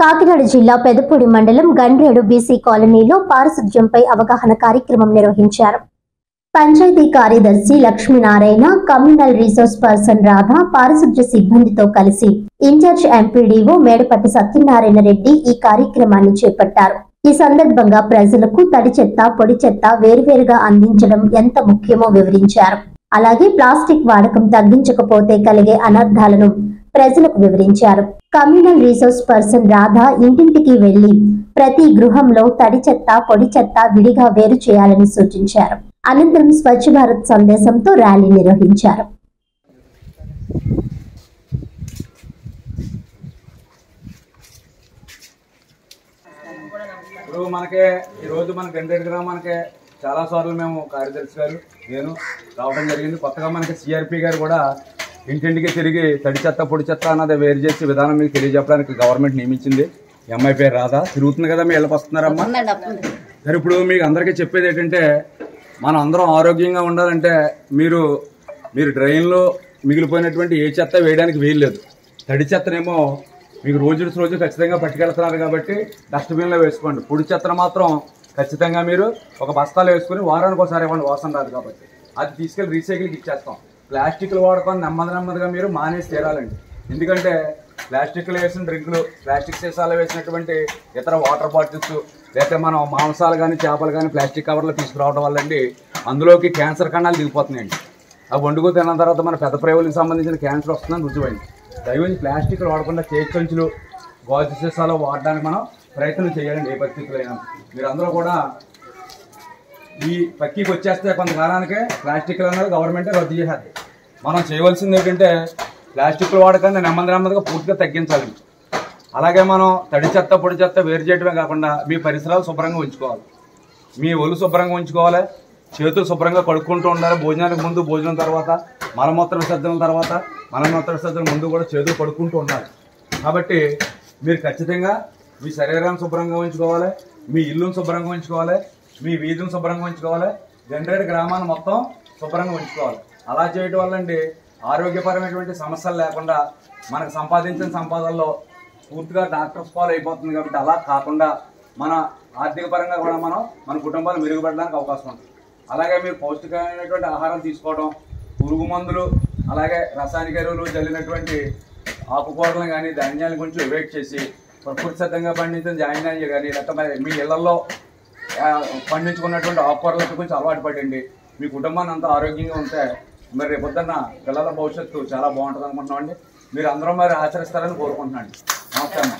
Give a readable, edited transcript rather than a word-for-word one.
కాకినాడ జిల్లా పెదపూడి మండలం గండ్రేడు బీసీ కాలనీలో పారిశుధ్యంపై అవగాహన కార్యక్రమం నిర్వహించారు. పంచాయతీ కార్యదర్శి Lakshminarayana, communal resource person Radha, పారిశుధ్య సిబ్బందితో కలిసి ఇన్ఛార్జ్ ఎంపీడీఓ మేడపట్టి సత్యనారాయణ రెడ్డి ఈ కార్యక్రమాన్ని చేపట్టారు. ఈ సందర్భంగా ప్రజలకు తడి చెత్త, పొడి చెత్త వేర్వేరుగా అందించడం ఎంత ముఖ్యమో వివరించారు. అలాగే ప్లాస్టిక్ వాడకం తగ్గించకపోతే కలిగే అనర్థాలను ప్రజలకు వివరించారు. కమ్యూనల్ రిసోర్స్ పర్సన్ రాధ ఇంటింటికి వెళ్లి ప్రతి గృహంలో తడి చెత్త, పొడి చెత్త విడిగా వేరు చేయాలని సూచించారు. అనంతరం స్వచ్ఛ భారత్ సందేశంతో ర్యాలీ నిర్వహించారు. ఇప్పుడు మనకి ఈరోజు మన గండ్రేడు గ్రామానికి చాలా సార్లు మేము కార్యదర్శి గారు నేను రావడం జరిగింది. కొత్తగా మనకి సిఆర్పి గారు కూడా ఇంటింటికి తిరిగి తడి చెత్త, పొడి చెత్త అన్నది వేరు చేసే విధానం మీకు తెలియజెప్పడానికి గవర్నమెంట్ నియమించింది. ఎంఐ పేరు రాధా తిరుగుతుంది కదా, మీ ఇళ్ళకి వస్తున్నారమ్మా. సరే, ఇప్పుడు మీకు అందరికీ చెప్పేది ఏంటంటే, మనం అందరం ఆరోగ్యంగా ఉండాలంటే మీరు డ్రైన్లో మిగిలిపోయినటువంటి ఏ చెత్త వేయడానికి వీల్లేదు. తడి చెత్తనేమో మీకు రోజు ఖచ్చితంగా పట్టుకెళ్తున్నారు కాబట్టి డస్ట్బిన్లో వేసుకోండి. పొడి చెత్తను మాత్రం ఖచ్చితంగా మీరు ఒక బస్తాలో వేసుకుని వారానికి ఒకసారి ఇవ్వండి, వాసన రాదు కాబట్టి. అది తీసుకెళ్ళి రీసైకిల్కి ఇచ్చేస్తాం. ప్లాస్టిక్లు వాడకం నెమ్మదిగా మీరు మానేసి తీరాలండి. ఎందుకంటే ప్లాస్టిక్లు వేసిన డ్రింకులు, ప్లాస్టిక్ సీసాలు వేసినటువంటి ఇతర వాటర్ బాటిల్స్, లేకపోతే మనం మాంసాలు కానీ చేపలు కానీ ప్లాస్టిక్ కవర్లో తీసుకురావడం వల్ల అండి అందులోకి క్యాన్సర్ కణాలు దిగిపోతున్నాయండి. అవి వండుకు తిన్న తర్వాత మన పెద్ద ప్రేవులకు సంబంధించిన క్యాన్సర్ వస్తుందని రుజువైంది. దయచేసి ప్లాస్టిక్లు వాడకుండా కేక్ సంచులు, గాజు సీసాలు వాడడానికి మనం ప్రయత్నం చేయాలండి. ఏ పరిస్థితులు అయినా మీరు అందరూ కూడా ఈ పక్కీకి వచ్చేస్తే కొంతకాలానికే ప్లాస్టిక్లు అనేది గవర్నమెంటే రద్దు చేసేది. మనం చేయవలసింది ఏంటంటే ప్లాస్టిక్లు వాడకాన్ని నెమ్మదిగా పూర్తిగా తగ్గించాలండి. అలాగే మనం తడి చెత్త, పొడి చెత్త వేరు చేయడమే కాకుండా మీ పరిసరాలు శుభ్రంగా ఉంచుకోవాలి. మీ ఒళ్ళు శుభ్రంగా ఉంచుకోవాలి. చేతులు శుభ్రంగా కడుక్కుంటూ ఉండాలి. భోజనానికి ముందు, భోజనం తర్వాత, మలమూత్ర విసర్జన తర్వాత, మలమూత్ర విసర్జన ముందు కూడా చేతులు కడుక్కుంటూ ఉండాలి. కాబట్టి మీరు ఖచ్చితంగా మీ శరీరాన్ని శుభ్రంగా ఉంచుకోవాలి, మీ ఇల్లును శుభ్రంగా ఉంచుకోవాలి, మీ వీధిని శుభ్రంగా ఉంచుకోవాలి, గండ్రేడు గ్రామాన్ని మొత్తం శుభ్రంగా ఉంచుకోవాలి. అలా చేయడం వల్ల అండి ఆరోగ్యపరమైనటువంటి సమస్యలు లేకుండా మనకు సంపాదించిన సంపాదనలో పూర్తిగా డాక్టర్స్ ఫాలో అయిపోతుంది. కాబట్టి అలా కాకుండా మన ఆర్థిక పరంగా కూడా మన కుటుంబాలు మెరుగుపడడానికి అవకాశం ఉంటుంది. అలాగే మీరు పౌష్టికమైనటువంటి ఆహారం తీసుకోవడం, పురుగు మందులు, అలాగే రసాయనిక ఎరువులు జల్లినటువంటి ఆకుకూరలను కానీ ధాన్యాలను కొంచెం అవాయిడ్ చేసి ప్రకృతి సిద్ధంగా పండించిన ధాన్యాలు కానీ, లేకపోతే మీ ఇళ్లలో పండించుకున్నటువంటి ఆకుకూరలకు కొంచెం అలవాటు పడండి. మీ కుటుంబాన్ని అంతా ఆరోగ్యంగా ఉంటే మరి రేపొద్దున్న పిల్లల భవిష్యత్తు చాలా బాగుంటుంది అనుకుంటున్నామండి. మీరు అందరూ మరి ఆచరిస్తారని కోరుకుంటున్నాను. నమస్తే అమ్మ.